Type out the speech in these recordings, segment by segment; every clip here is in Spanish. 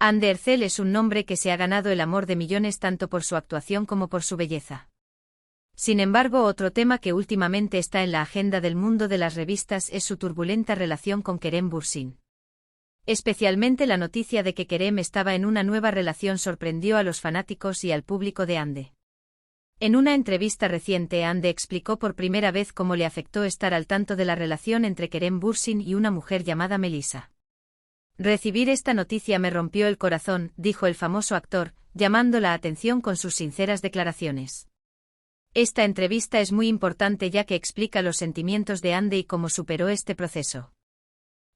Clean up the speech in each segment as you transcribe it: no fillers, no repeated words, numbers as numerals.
Ande Ercel es un nombre que se ha ganado el amor de millones tanto por su actuación como por su belleza. Sin embargo, otro tema que últimamente está en la agenda del mundo de las revistas es su turbulenta relación con Kerem Bürsin. Especialmente la noticia de que Kerem estaba en una nueva relación sorprendió a los fanáticos y al público de Ande. En una entrevista reciente, Ande explicó por primera vez cómo le afectó estar al tanto de la relación entre Kerem Bürsin y una mujer llamada Melissa. Recibir esta noticia me rompió el corazón, dijo el famoso actor, llamando la atención con sus sinceras declaraciones. Esta entrevista es muy importante ya que explica los sentimientos de Ande y cómo superó este proceso.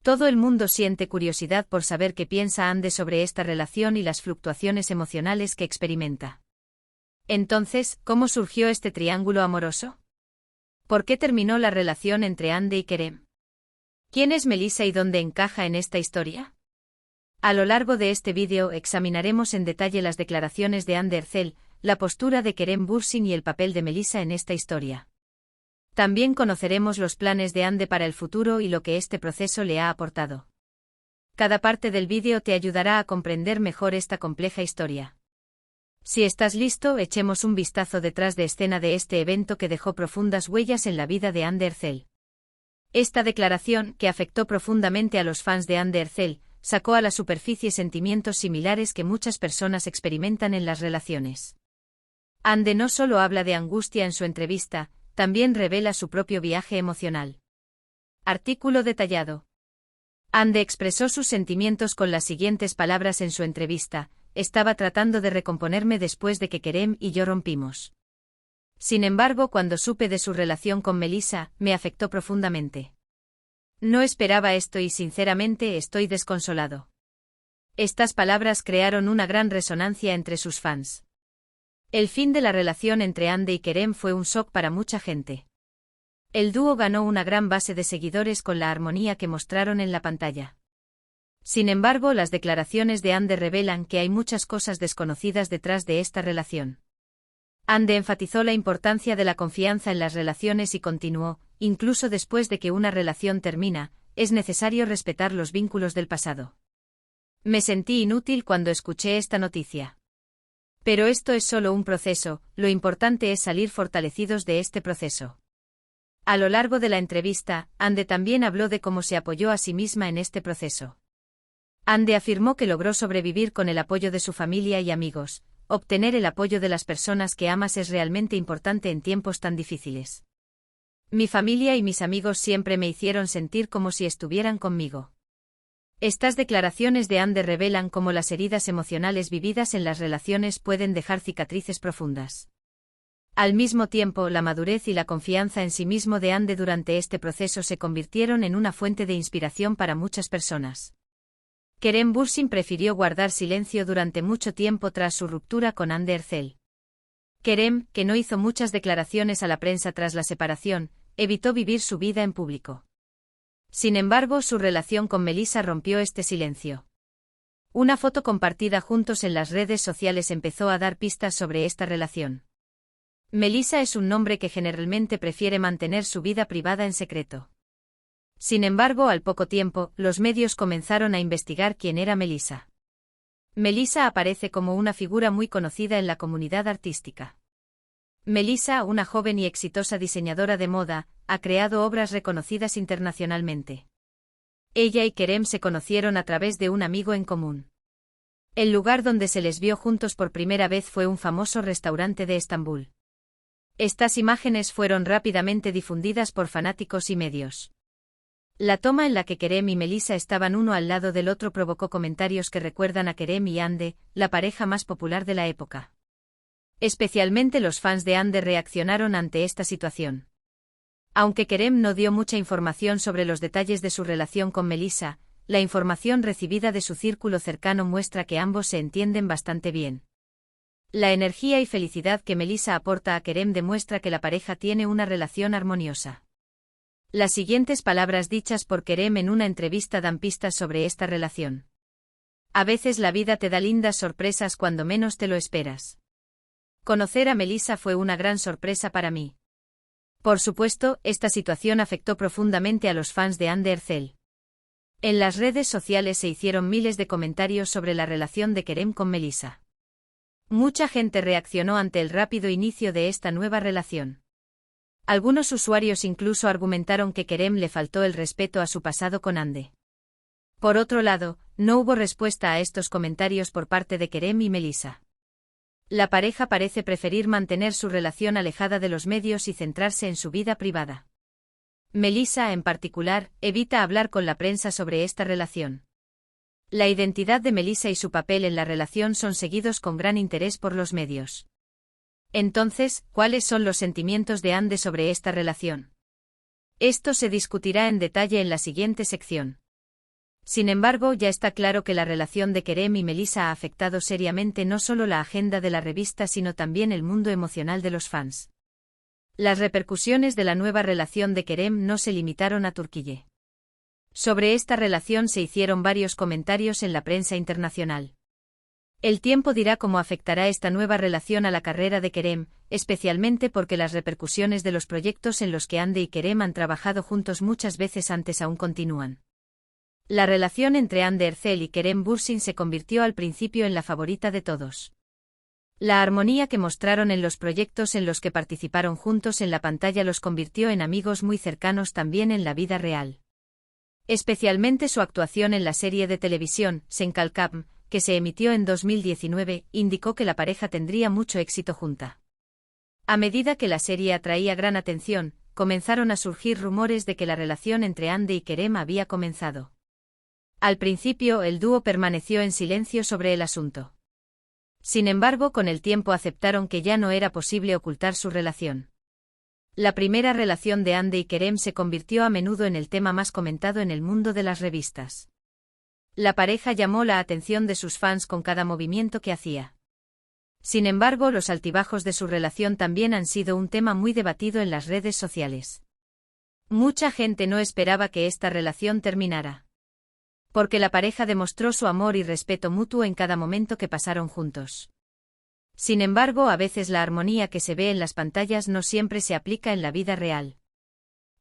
Todo el mundo siente curiosidad por saber qué piensa Ande sobre esta relación y las fluctuaciones emocionales que experimenta. Entonces, ¿cómo surgió este triángulo amoroso? ¿Por qué terminó la relación entre Ande y Kerem? ¿Quién es Melissa y dónde encaja en esta historia? A lo largo de este vídeo examinaremos en detalle las declaraciones de Ande Ercel, la postura de Kerem Bürsin y el papel de Melissa en esta historia. También conoceremos los planes de Ande para el futuro y lo que este proceso le ha aportado. Cada parte del vídeo te ayudará a comprender mejor esta compleja historia. Si estás listo, echemos un vistazo detrás de escena de este evento que dejó profundas huellas en la vida de Ande Ercel. Esta declaración, que afectó profundamente a los fans de Ande Ercel, sacó a la superficie sentimientos similares que muchas personas experimentan en las relaciones. Ande no solo habla de angustia en su entrevista, también revela su propio viaje emocional. Artículo detallado. Ande expresó sus sentimientos con las siguientes palabras en su entrevista: estaba tratando de recomponerme después de que Kerem y yo rompimos. Sin embargo, cuando supe de su relación con Melissa, me afectó profundamente. No esperaba esto y sinceramente estoy desconsolado. Estas palabras crearon una gran resonancia entre sus fans. El fin de la relación entre Ande y Kerem fue un shock para mucha gente. El dúo ganó una gran base de seguidores con la armonía que mostraron en la pantalla. Sin embargo, las declaraciones de Ande revelan que hay muchas cosas desconocidas detrás de esta relación. Ande enfatizó la importancia de la confianza en las relaciones y continuó: incluso después de que una relación termina, es necesario respetar los vínculos del pasado. Me sentí inútil cuando escuché esta noticia. Pero esto es solo un proceso, lo importante es salir fortalecidos de este proceso. A lo largo de la entrevista, Ande también habló de cómo se apoyó a sí misma en este proceso. Ande afirmó que logró sobrevivir con el apoyo de su familia y amigos. Obtener el apoyo de las personas que amas es realmente importante en tiempos tan difíciles. Mi familia y mis amigos siempre me hicieron sentir como si estuvieran conmigo. Estas declaraciones de Ande revelan cómo las heridas emocionales vividas en las relaciones pueden dejar cicatrices profundas. Al mismo tiempo, la madurez y la confianza en sí mismo de Ande durante este proceso se convirtieron en una fuente de inspiración para muchas personas. Kerem Bürsin prefirió guardar silencio durante mucho tiempo tras su ruptura con Ande Ercel. Kerem, que no hizo muchas declaraciones a la prensa tras la separación, evitó vivir su vida en público. Sin embargo, su relación con Melissa rompió este silencio. Una foto compartida juntos en las redes sociales empezó a dar pistas sobre esta relación. Melissa es un nombre que generalmente prefiere mantener su vida privada en secreto. Sin embargo, al poco tiempo, los medios comenzaron a investigar quién era Melissa. Melissa aparece como una figura muy conocida en la comunidad artística. Melissa, una joven y exitosa diseñadora de moda, ha creado obras reconocidas internacionalmente. Ella y Kerem se conocieron a través de un amigo en común. El lugar donde se les vio juntos por primera vez fue un famoso restaurante de Estambul. Estas imágenes fueron rápidamente difundidas por fanáticos y medios. La toma en la que Kerem y Melissa estaban uno al lado del otro provocó comentarios que recuerdan a Kerem y Ande, la pareja más popular de la época. Especialmente los fans de Ande reaccionaron ante esta situación. Aunque Kerem no dio mucha información sobre los detalles de su relación con Melissa, la información recibida de su círculo cercano muestra que ambos se entienden bastante bien. La energía y felicidad que Melissa aporta a Kerem demuestra que la pareja tiene una relación armoniosa. Las siguientes palabras dichas por Kerem en una entrevista dan pistas sobre esta relación. A veces la vida te da lindas sorpresas cuando menos te lo esperas. Conocer a Melissa fue una gran sorpresa para mí. Por supuesto, esta situación afectó profundamente a los fans de Ande Ercel. En las redes sociales se hicieron miles de comentarios sobre la relación de Kerem con Melissa. Mucha gente reaccionó ante el rápido inicio de esta nueva relación. Algunos usuarios incluso argumentaron que Kerem le faltó el respeto a su pasado con Hande. Por otro lado, no hubo respuesta a estos comentarios por parte de Kerem y Melissa. La pareja parece preferir mantener su relación alejada de los medios y centrarse en su vida privada. Melissa, en particular, evita hablar con la prensa sobre esta relación. La identidad de Melissa y su papel en la relación son seguidos con gran interés por los medios. Entonces, ¿cuáles son los sentimientos de Hande sobre esta relación? Esto se discutirá en detalle en la siguiente sección. Sin embargo, ya está claro que la relación de Kerem y Melissa ha afectado seriamente no solo la agenda de la revista sino también el mundo emocional de los fans. Las repercusiones de la nueva relación de Kerem no se limitaron a Turquía. Sobre esta relación se hicieron varios comentarios en la prensa internacional. El tiempo dirá cómo afectará esta nueva relación a la carrera de Kerem, especialmente porque las repercusiones de los proyectos en los que Hande y Kerem han trabajado juntos muchas veces antes aún continúan. La relación entre Hande Erçel y Kerem Bürsin se convirtió al principio en la favorita de todos. La armonía que mostraron en los proyectos en los que participaron juntos en la pantalla los convirtió en amigos muy cercanos también en la vida real. Especialmente su actuación en la serie de televisión, Sen Kalkam, que se emitió en 2019, indicó que la pareja tendría mucho éxito junta. A medida que la serie atraía gran atención, comenzaron a surgir rumores de que la relación entre Hande y Kerem había comenzado. Al principio, el dúo permaneció en silencio sobre el asunto. Sin embargo, con el tiempo aceptaron que ya no era posible ocultar su relación. La primera relación de Hande y Kerem se convirtió a menudo en el tema más comentado en el mundo de las revistas. La pareja llamó la atención de sus fans con cada movimiento que hacía. Sin embargo, los altibajos de su relación también han sido un tema muy debatido en las redes sociales. Mucha gente no esperaba que esta relación terminara. Porque la pareja demostró su amor y respeto mutuo en cada momento que pasaron juntos. Sin embargo, a veces la armonía que se ve en las pantallas no siempre se aplica en la vida real.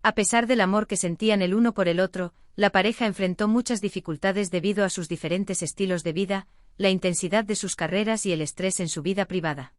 A pesar del amor que sentían el uno por el otro, la pareja enfrentó muchas dificultades debido a sus diferentes estilos de vida, la intensidad de sus carreras y el estrés en su vida privada.